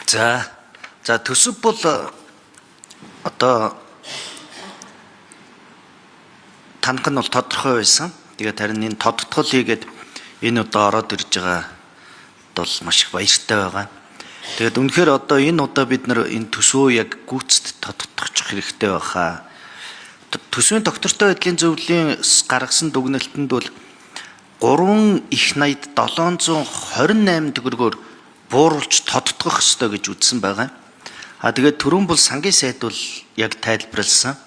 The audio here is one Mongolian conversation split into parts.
За төсөв бол одоо танх нь бол тодорхой байсан. Тэгээд харин энэ тодтгол хийгээд энэ удаа ороод ирж байгаа бол маш их баяртай байгаа. Тэгээд үнэхээр одоо энэ удаа бид нар энэ төсвөө яг гүйцэд тодтогчих хэрэгтэй байхаа. Төсвийн доктортой байдлын зөвлөлийн гаргасан дүгнэлтэнд бол 3 их 80-д 728 төгрөгөөр бууруулж тодтогох ёстой гэж үзсэн байгаа. Тэгээд түрүүн бол сангийн сайд бол яг тайлбарласан.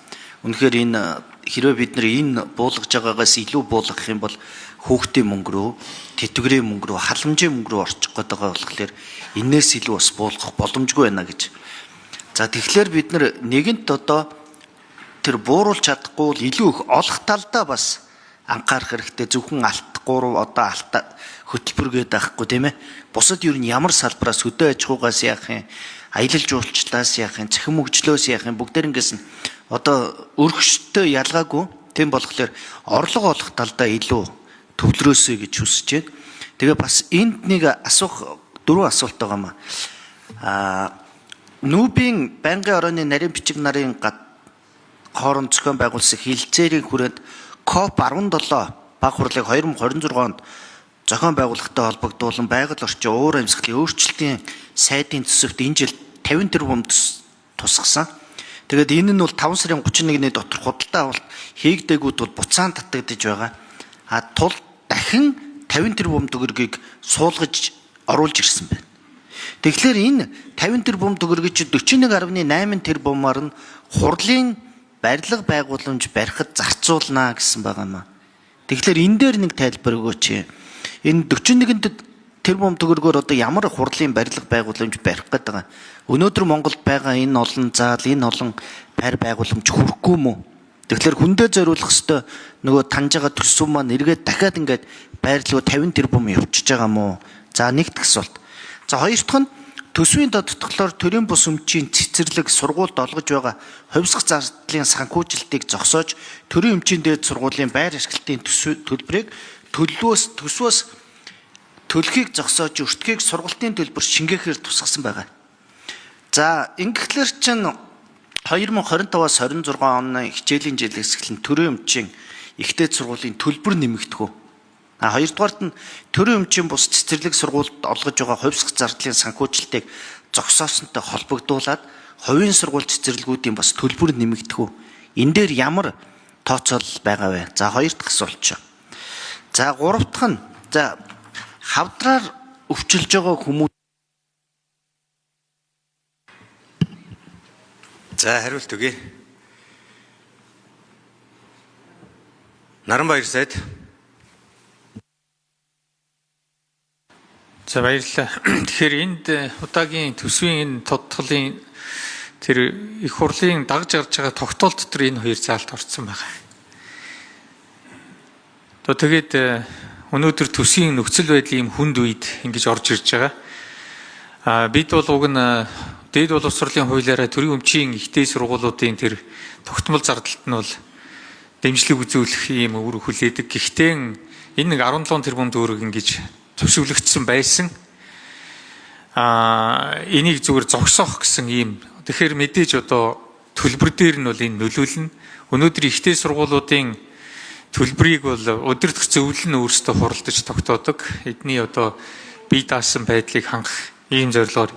Үнэхээр энэ хэрвээ бид нар энэ буулгаж байгаагаас илүү буулгах юм бол хүүхдийн мөнгө рүү, тэтгэврийн мөнгө рүү, халамжийн мөнгө рүү орчих гээд байгаа болохоор энээс илүү бас буулгах боломжгүй байна гэж. За тэгэхээр бид нар нэгэнт одоо тэр бууруулж чадахгүй бол илүү их олох талдаа бас анхаарах хэрэгтэй. Зөвхөн алдахгүй одоо алдаа хөтөлбөргээд байхгүй тийм ээ. Бусад юу н ямар салбараас хөдөө аж ахуйгаас яах юм, аялал жуулчлалаас яах юм, цахим хөгжлөөс яах юм, бүгдээрнгээс нь одоо өргөжтэй ялгаагүй. Тийм болохоор орлого олох талдаа илүү төвлөрөөсэй гэж хүсэж байна. Тэгээ бас энд нэг асуух 4 асуулт байгаа юм аа. Нүүбийн байнгын орооны нарийн бичиг нарын хооронд зохион байгуулсан хилцээрийн хүрээнд COP17 баг хурлыг 2026 онд зохион байгуулалттай холбогдуулан байгаль орчин уур амьсгалын өөрчлөлтийн сайдын төсөвт энэ жил 50 тэрбум тусгасан. Тэгээд энэ нь бол 5 сарын 31-ний дотор худалдаа авалт хийгдээгүүд бол буцаан татагдж байгаа. Тул дахин 50 тэрбум төгрөгийг суулгаж оруулж ирсэн байна. Тэгэхээр энэ 50 тэрбум төгрөгийг 41.8 тэрбумаар нь хурлын барилга байгууламж барихад зарцуулнаа гэсэн байгаа юм. Тэгэхээр энэ дээр нэг тайлбар өгөөч. Энэ 41 тэрбум төгрөгөөр одоо ямар хурлын барилга байгууламж барих гэдэг байгаа. Өнөөдөр Монголд байгаа энэ олон заал, энэ олон байр байгууламж хүрэхгүй мүү? Тэгэхээр хүндээ зориулах ёстой нөгөө таньж байгаа төсөв маань эргээд дахиад ингээд байрлал 50 тэрбум явчихж байгаа мó. За нэгт асуулт. За хоёр дахь нь төсвийн тодтголоор төрийн бус өмчийн цэцэрлэг сургуульд олгож байгаа хувьсгах зардлын санхүүжилтийг зогсоож төрийн өмчийн дээд сургуулийн байр ашиглалтын төлбөрийг төсвөөс төлөхийг зогсоож өртгийг сургалтын төлбөр шингээхээр тусгасан байгаа. За ингэхлээр чинь 2025-аас 26 оны хичээлийн жилээс эхлэн төрийн өмчийн ихтэй сургуулийн төлбөр нэмэгдэх үү? Хоёрдугаарт нь төрийн өмчийн бус цэцэрлэг сургуульд олгож байгаа хувьсгах зардлын санхүүжилтийг зогсоосонтой холбогдуулаад хувийн сургууль цэцэрлэгүүдийн бас төлбөр нэмэгдэх үү? Энэ дээр ямар тооцоолол байгаа вэ? За хоёр дахь асуулт. За гурав дахь нь за хавдраар өвчлөж байгаа хүмүүс. За хариулт өгье. Наранбаяр сайд. За баярлалаа. Тэгэхээр энд удаагийн төсвийн энэ тодтголын тэр их хурлын дагж гарч байгаа тогтоол дотор энэ хоёр заалт орсон байгаа. Тэгээд өнөөдөр төсвийн нөхцөл байдлын хүнд үед ингэж орж ирж байгаа. Бид бол уг нь дээд боловсролын хуулиараа төрийн өмчийн ихтэй сургуулиудын тэр тогтмол зардалт нь бол дэмжлэг үзүүлэх ийм үр хүлээдэг. Гэхдээ энэ нэг 17 тэрбум төгрөг ингэж төвшөглөгдсөн байсан. Энийг зүгээр зогсоох гэсэн ийм. Тэгэхээр мэдээж одоо төлбөр дээр нь бол энэ нөлөөлнө. Өнөөдөр ихтэй сургуулиудын төлбөрийг бол удирдах зөвлөл нь өөрсдөө хуралдаж тогтоодог. Эдний одоо бие даасан байдлыг хангах ийм зорилгоор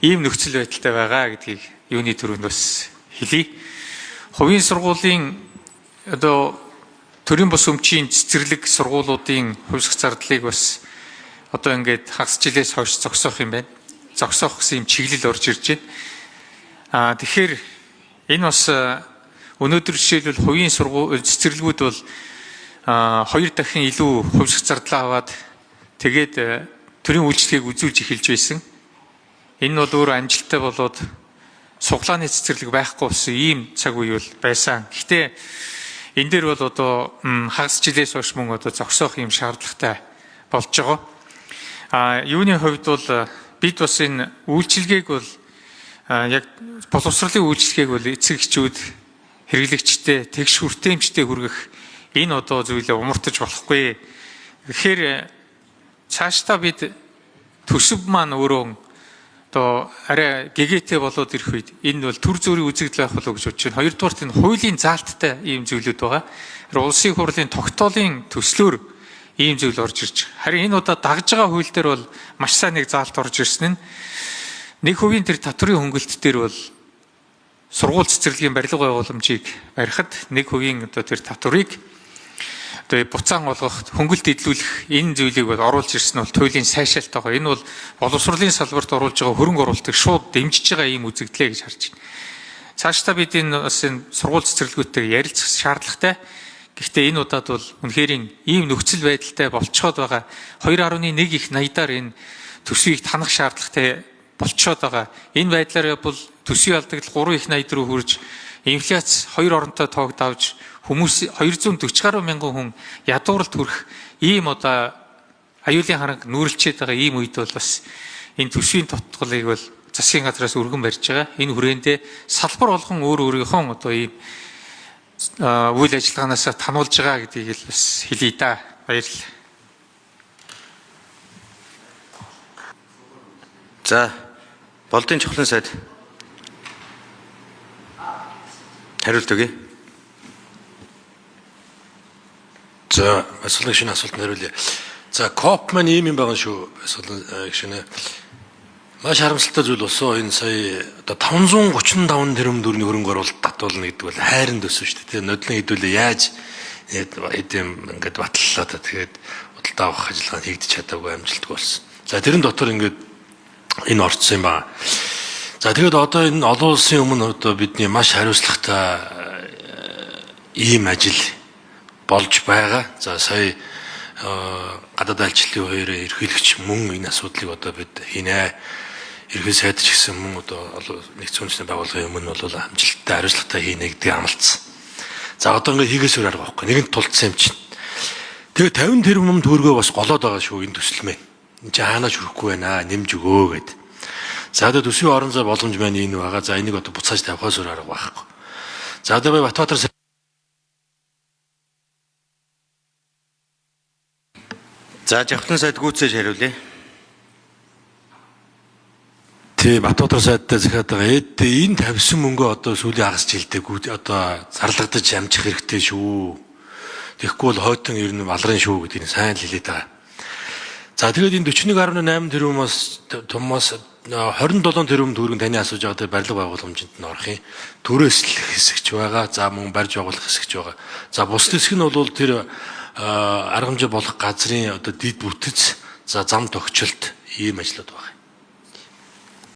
ийм нөхцөл байдалтай байгаа гэдгийг юуны төрөнд бас хэлье. Хувийн сургуулийн одоо төрийн бус өмчийн цэцэрлэг сургуулиудын хувьсгах зардлыг бас одоо ингээд хагас жилээс хойш зогсоох юм байна. Зогсоох гэсэн юм чиглэл орж ирж байна. Тэгэхээр энэ бас өнөөдөр жишээлбэл хувийн цэцэрлэгүүд бол 2 дахин илүү хувьсгах зардлаа аваад тэгээд төрийн үйлчлэгийг үзүүлж эхэлж байсан. Энэ бол өөр амжилттай болоод суглааны цэцэрлэг байхгүй болсон ийм цаг үе бол байсан. Гэхдээ энэ дээр бол одоо хагас жилээс хойш мөн одоо зогсоох юм шаардлагатай болж байгаа. Юуны хувьд бол бид бас энэ үйлчилгээг бол яг боловсролын үйлчилгээг бол эцэг эхчүүд хэрэглэгчтэй тэгш хүртээмжтэй хүргэх энэ одоо зүйлээ умартаж болохгүй. Тэгэхээр цаашдаа бид төсөв маань өөрөө одоо арай гэгээтэй болоод ирэх үед энэ бол төр зүрийн үзэгдэл байх болов гэж бодож байна. Хоёрдугаарт энэ хуулийн заалттай ийм зүйлүүд байгаа. Улсын хурлын тогтоолын төслөөр ийм зүйл орж ирж байгаа. Харин энэ удаа дагж байгаа хууль дээр бол маш сайн нэг заалт орж ирсэн нь нэг хувийн тэр татврын хөнгөлт дээр бол сургууль цэцэрлэгийн барилга байгууламжийг барихад нэг хувийн одоо тэр татврыг одоо буцаан болгох, хөнгөлт эдлүүлэх энэ зүйлийг бол оруулж ирсэн нь бол туйлын сайшаалт байгаа. Энэ бол боловсролын салбарт оруулж байгаа хөрөнгө оруулалтыг шууд дэмжиж байгаа ийм үзэгдлээ гэж харж байна. Цаашдаа бид энэ бас энэ сургууль цэцэрлэгүүдтэй ярилцах шаардлагатай. Гэхдээ энэ удаад бол үнэхээр ийм нөхцөл байдалтай болцоод байгаа 2.1 их 80-аар энэ төсвийг танах шаардлагатай болцоод байгаа. Энэ байдлаар бол төсвийн алдагдлал 3 их 80 руу хүрж инфляц 2 оронтой тоог давж хүмүүс 240 гаруй мянган хүн ядууралд хүрэх ийм одоо аюулын харанг нүүрлчээд байгаа ийм үед бол бас энэ төсвийн тодтголыг бол засгийн газраас өргөн барьж байгаа. Энэ хүрээндээ салбар болгон өөр өөрийнхөө одоо ийм үйл ажиллагаанаас тануулж байгаа гэдгийг л бас хэлье да. Баярлалаа. За, болдын чухлын сайд хариулт өгье. За, асуулын шинэ асуултанд хариулъя. За, КОП маань ийм юм байгаа шүү. Асуулын шинэ маш харамсалтай зүйл болсон. Энэ сая одоо 535 тэрбум төгрөгийн хөрөнгө оруулалт татуулна гэдэг бол хайрын төсөв шүү дээ. Нодлон хэдүүлээ яаж эдэм ингээд батллаа та тэгээд худалдаа авах ажиллагаа хийгдэж чадаагүй амжилтгүй болсон. За, тэрэн дотор ингээд энэ орцсон юм байна. За, тэгээд одоо энэ олон улсын өмнө одоо бидний маш хариуцлагатай ийм ажил болж байгаа. За, сая гадаад айлчлалын хоёроо ерхийлэгч мөн энэ асуудлыг одоо бид хийнэ. Ерхий сайд ч гэсэн мөн одоо нэгдсэн үндэсний байгууллагын өмнө бол амжилттай хариуцлагатай хийнэ гэдгийг амлацсан. За, одоо ингээд хийгээсээр арга байхгүй. Нэгэнт тулцсан юм чинь. Тэгээ 50 тэрбум төгрөгөө бас голоод байгаа шүү энэ төсөл маань. Энд чинь хаанаач хүрэхгүй байна. Нэмж өгөө гэд. За, одоо төсвийн орон зай боломж маань энэ байгаа. За, энийг одоо буцааж тавихаасаар арга байхгүй. За, одоо Батбаатар За, жавхлан сайд гүйцээж хариулъя. Тэ Батбаатар сайдтай захиад байгаа. Энэ тавьсан мөнгөө одоо сүүлийн хагас жилдээ одоо зарлагдаж амжих хэрэгтэй шүү. Тэгэхгүй бол хойтон ер нь балрын шүү гэдгийг сайн л хэлээд байгаа. За, тэгээд энэ 41.8 тэрбумаас томоос 27 тэрбум төгрөг таны асууж байгаа барилга байгууламжинд нь орох юм. Төрөөслөх хэсэгч байгаа. За, мөн барьж байгуулах хэсэгч байгаа. За, бус хэсэг нь бол тэр аргамжаа болох газрын одоо дид бүтэц, за зам тогтчлт ийм ажлууд байна.